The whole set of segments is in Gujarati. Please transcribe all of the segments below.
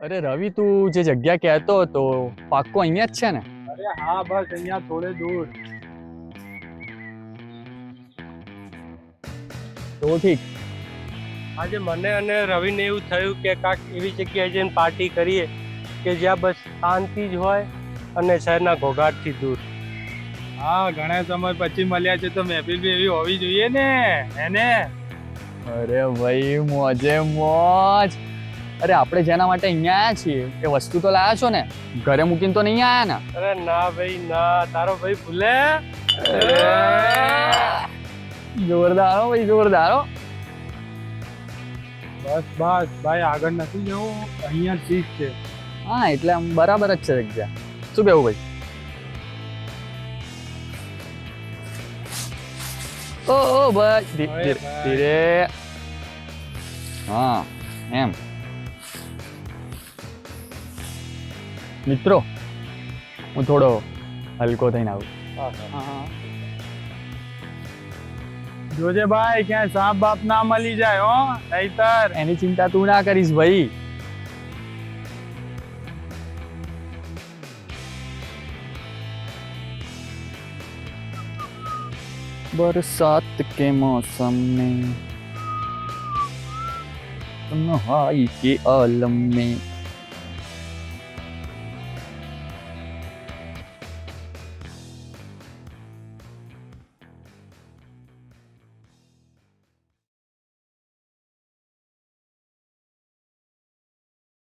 અરે રવિ, તું જે જગ્યા કહેતો હતો પાક્કો અહીંયા જ છે ને? અરે હા, બસ અહીંયા થોડે દૂર. તો ઠીક. આજે મને અને રવિને એવું થયું કે કાંક એવી જગ્યાએ જઈને પાર્ટી કરીએ કે જ્યાં બસ શાંતિ જ હોય અને શહેરના ઘોઘાટથી દૂર. હા, ઘણા સમય પછી મળ્યા છે તો મહેફિલ બી એવી હોવી જોઈએ ને એને. અરે ભાઈ, મોજે મોજ. અરે આપણે જેના માટે અહીંયા આયા છીએ એ વસ્તુ તો લાયા છો ને? ઘરે મૂકીને તો નહીં આયા ને? અરે ના ભાઈ ના, તારો ભાઈ ભૂલે. જોરદાર હો ભાઈ, જોરદાર હો. બસ બસ ભાઈ, આગળ નથી જવું, અહીંયા જ ઠીક છે. હા, એટલે આમ બરાબર જ છે જગ્યા. શું કહેવું ભાઈ? ઓ ભાઈ, ધીરે ધીરે. હા, એમ. મિત્રો, હું થોડો હલકો થઈને આવું. જોજે ભાઈ, ક્યાંય સાપ બાપ ના મળી જાય હો, નહીતર. એની ચિંતા તું ના કરીશ ભાઈ. बरसात के मौसम में तन्हाई के आलम में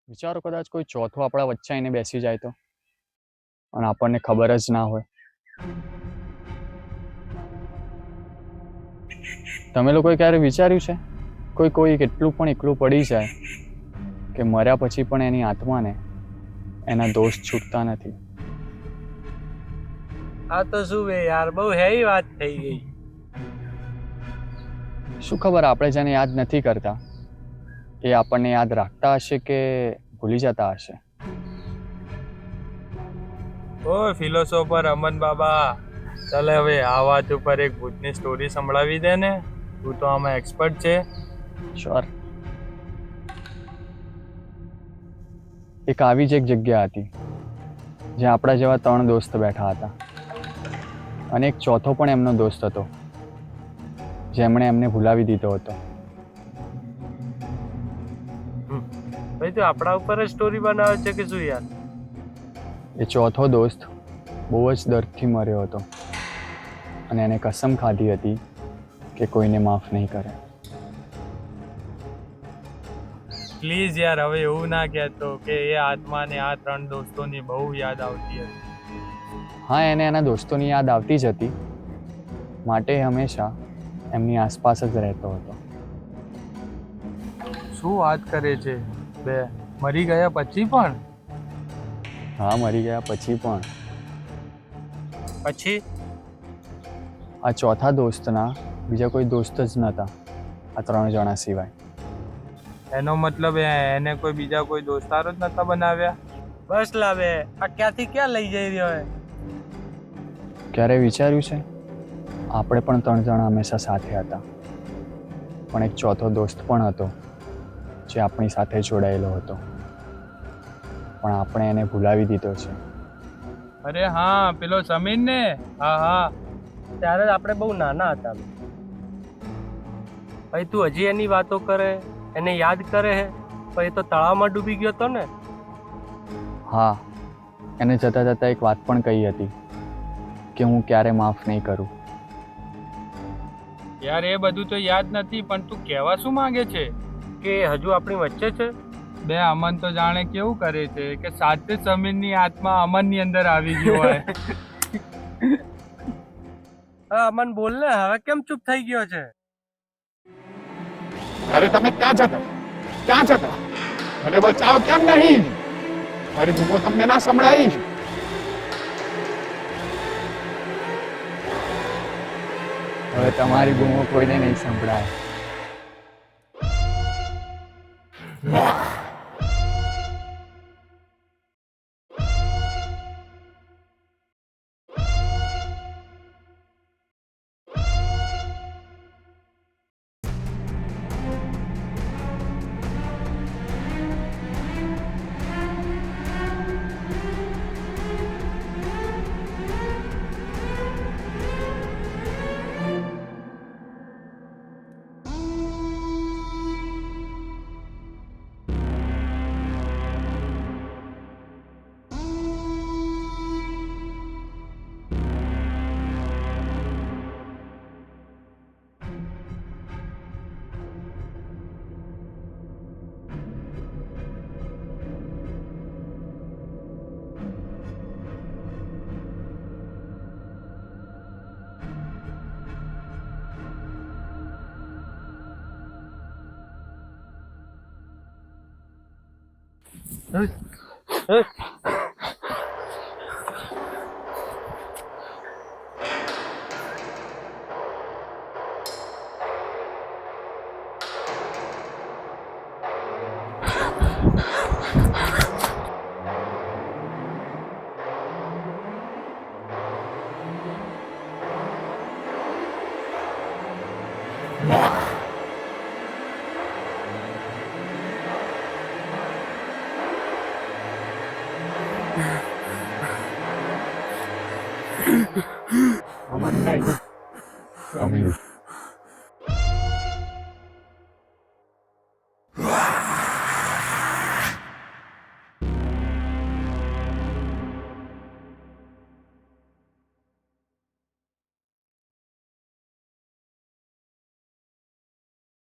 વિચારો કદાચ કોઈ ચોથો આપણા વચ્ચે આવીને બેસી જાય તો, અને આપણને ખબર જ ના હોય. તમે લોકોએ ક્યારે વિચાર્યું છે કોઈ કેટલું પણ એકલું પડી જાય કે મર્યા પછી પણ એની આત્માને એના દોસ્ત છૂટતા નથી? આ તો શું બે યાર, બહુ હેવી વાત થઈ ગઈ. શું ખબર આપણે જેને યાદ નથી કરતા એ આપણને યાદ રાખતા હશે કે ભૂલી જતા હશે. ઓ ફિલોસોફર અમન બાબા, ચાલે હવે આ વાત ઉપર એક ભૂતની સ્ટોરી સંભળાવી દે ને. તું તો આમાં એક્સપર્ટ છે. શ્યોર. એક આવી જ એક જગ્યા હતી જ્યાં આપણા જેવા 3 દોસ્ત બેઠા હતા, અને એક ચોથો પણ એમનો દોસ્ત હતો જેમણે એમને ભૂલાવી દીધો હતો. ભાઈ તું આપણા ઉપર જ સ્ટોરી બનાવે છે કે શું યાર? એ ચોથો દોસ્ત બહુ જ દર્દથી મર્યો હતો અને એને કસમ ખાધી હતી કે કોઈને માફ નહીં કરે. પ્લીઝ યાર, હવે એવું ના કહેતો કે એ આત્માને આ 3 દોસ્તોની બહુ યાદ આવતી હતી. હા, એને એના દોસ્તોની યાદ આવતી જ હતી, માટે એ હંમેશા એમની આસપાસ જ રહેતો હતો. શું વાત કરે છે બે? મરી ગયા પછી પણ? હા, મરી ગયા પછી પણ. પછી આ ચોથા દોસ્તના બીજા કોઈ દોસ્ત જ નહોતા આ 3 જણા સિવાય. એનો મતલબ એને કોઈ બીજા કોઈ દોસ્તારો જ નતા બનાવ્યા? બસ લાવે, આ ક્યાંથી ક્યાં લઈ જઈ રહ્યો હે? ક્યારે વિચાર્યું છે આપણે પણ 3 જણા હંમેશા સાથે હતા, પણ એક ચોથો દોસ્ત પણ હતો જે આપણી સાથે જોડાયેલો હતો, પણ આપણે એને ભૂલાવી દીધો છે. અરે હા, પેલો સમીર ને. હા હા, ત્યારે જ આપણે બહુ નાના હતા. ભાઈ તું હજી એની વાતો કરે, એને યાદ કરે હે? પણ એ તો તળાવમાં ડૂબી ગયો હતો ને. હા, એને જતાં જતાં એક વાત પણ કહી હતી કે હું ક્યારે માફ નહીં કરું. યાર એ બધું તો યાદ નથી, પણ તું કહેવા શું માંગે છે? કે હજુ આપણી વચ્ચે છે. બે અમન તો જાણે કેવું કરે છે કે સાથે સમીરની આત્મા અમનની અંદર આવી ગયો હોય. હા અમન બોલ ને, હવે કેમ ચૂપ થઈ ગયો છે? અરે તમે ક્યાં જતા મને બચાવ કેમ નહીં? મારી બૂમો તમને ના સંભળાઈ? હવે તમારી બૂમો કોઈને નહીં સંભળાય. અમન નહીં રવિ